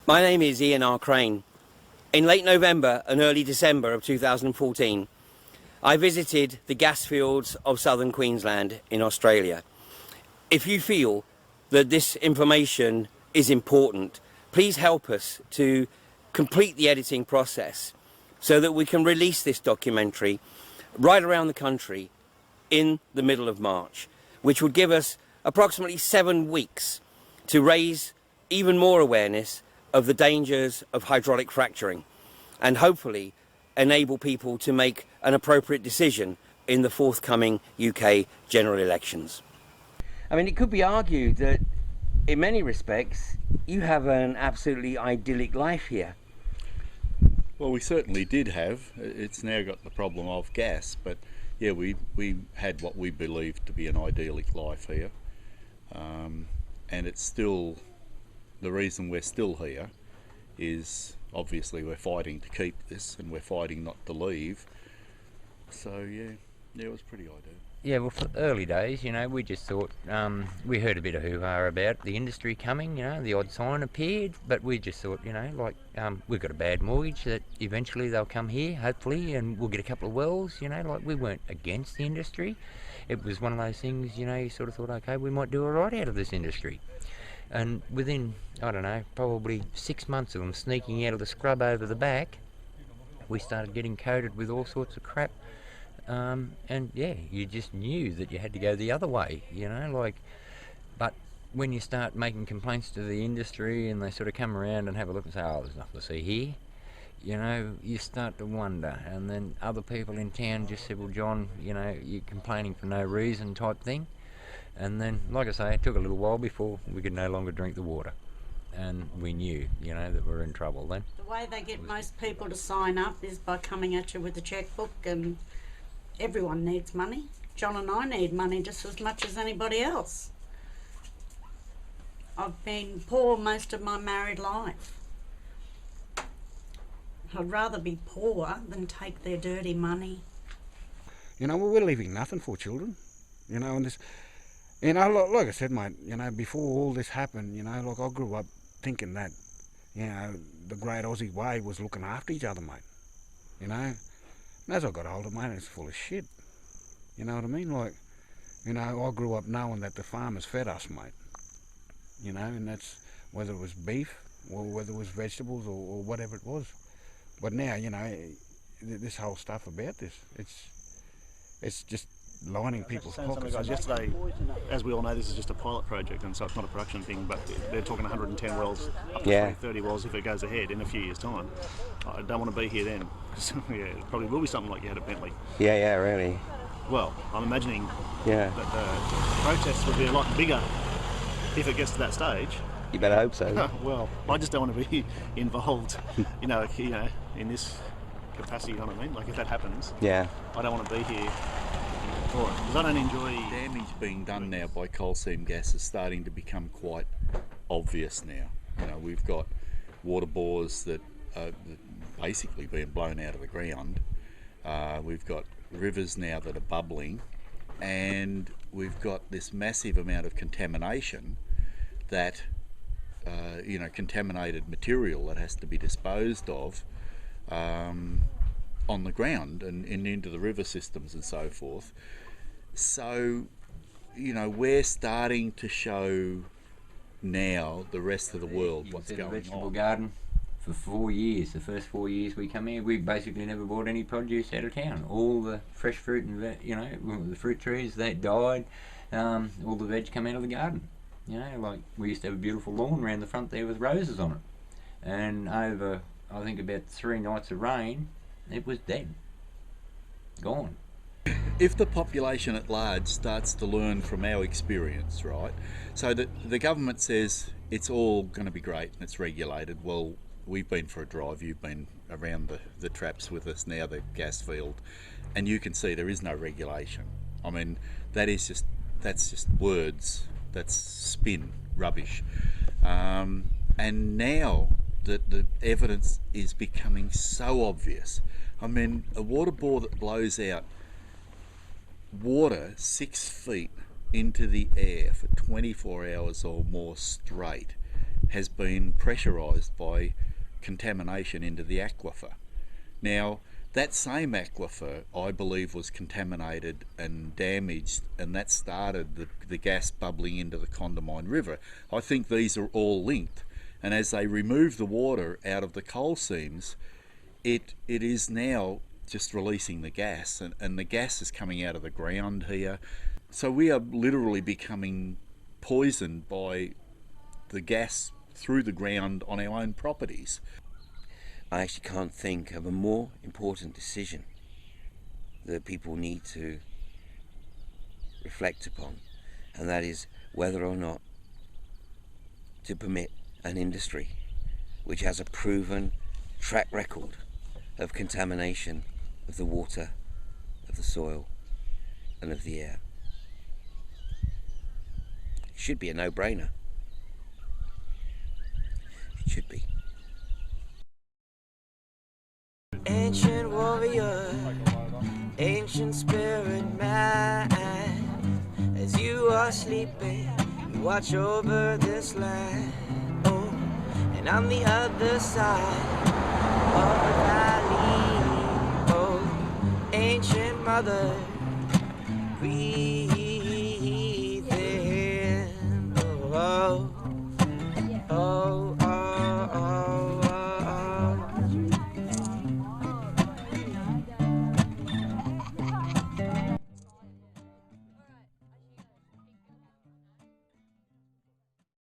My name is Ian R. Crane. In late November and early December of 2014, I visited the Gasfields of southern Queensland in Australia. If you feel that this information is important, please help us to complete the editing process so that we can release this documentary right around the country in the middle of March, which would give us approximately 7 weeks to raise even more awareness of the dangers of hydraulic fracturing and hopefully enable people to make an appropriate decision in the forthcoming UK general elections. I mean, it could be argued that in many respects you have an absolutely idyllic life here. Well, we certainly did have. It's now got the problem of gas, but yeah, we had what we believed to be an idyllic life here, and it's still, the reason we're still here is obviously we're fighting to keep this and we're fighting not to leave. So yeah, it was pretty ideal. Yeah, well, for the early days, you know, we just thought, we heard a bit of hoo-ha about the industry coming, you know, the odd sign appeared, but we just thought, you know, like, we've got a bad mortgage that eventually they'll come here, hopefully, and we'll get a couple of wells, you know, like, we weren't against the industry. It was one of those things, you know, you sort of thought, okay, we might do all right out of this industry. And within, I don't know, probably 6 months of them sneaking out of the scrub over the back, we started getting coated with all sorts of crap. And yeah, you just knew that you had to go the other way, you know, like, but when you start making complaints to the industry and they sort of come around and have a look and say, oh, there's nothing to see here, you know, you start to wonder. And then other people in town just said, well, John, you know, you're complaining for no reason type thing. And then, like I say, it took a little while before we could no longer drink the water. And we knew, you know, that we were in trouble then. The way they get most people to sign up is by coming at you with a checkbook, and everyone needs money. John and I need money just as much as anybody else. I've been poor most of my married life. I'd rather be poor than take their dirty money. You know, we're leaving nothing for children, you know, and this, you know, like I said, mate, you know, before all this happened, you know, like I grew up thinking that, you know, the great Aussie way was looking after each other, mate, you know. And as I got older, mate, it's full of shit. You know what I mean? Like, you know, I grew up knowing that the farmers fed us, mate. You know, and that's whether it was beef or whether it was vegetables or whatever it was. But now, you know, this whole stuff about this, it's just lining people's pockets. Yesterday, as we all know, this is just a pilot project, and so it's not a production thing, but they're talking 110 wells, up to 20, 30 wells if it goes ahead in a few years' time. I don't want to be here then, because yeah, it probably will be something like you had at Bentley. Yeah, really. Well, I'm imagining that the protests would be a lot bigger if it gets to that stage. You better hope so. Well, I just don't want to be involved, you know, in this capacity, you know what I mean? Like if that happens, I don't want to be here for it, because I don't enjoy... Damage being done now by coal seam gas is starting to become quite obvious now. You know, we've got water bores that are basically being blown out of the ground. We've got rivers now that are bubbling, and we've got this massive amount of contamination that, you know, contaminated material that has to be disposed of on the ground and into the river systems and so forth. So, you know, we're starting to show now the rest of the world what's going on. Vegetable garden for 4 years. The first 4 years we come here, we basically never bought any produce out of town. All the fresh fruit and, you know, the fruit trees that died, all the veg come out of the garden. You know, like we used to have a beautiful lawn around the front there with roses on it, and over, I think, about 3 nights of rain, it was dead, gone. If the population at large starts to learn from our experience, right, so that the government says it's all going to be great and it's regulated, well, we've been for a drive, you've been around the traps with us now, the gas field, and you can see there is no regulation. I mean, that's just words, that's spin, rubbish. And now that the evidence is becoming so obvious, I mean, a water bore that blows out water 6 feet into the air for 24 hours or more straight has been pressurised by contamination into the aquifer. Now, that same aquifer, I believe, was contaminated and damaged, and that started the gas bubbling into the Contamination River. I think these are all linked, and as they remove the water out of the coal seams, it is now just releasing the gas, and the gas is coming out of the ground here. So we are literally becoming poisoned by the gas through the ground on our own properties. I actually can't think of a more important decision that people need to reflect upon, and that is whether or not to permit an industry which has a proven track record of contamination of the water, of the soil, and of the air. It should be a no-brainer. It should be. Ancient warrior, ancient spirit man, as you are sleeping, you watch over this land. Oh, and on the other side of the valley, oh, ancient mother, breathe.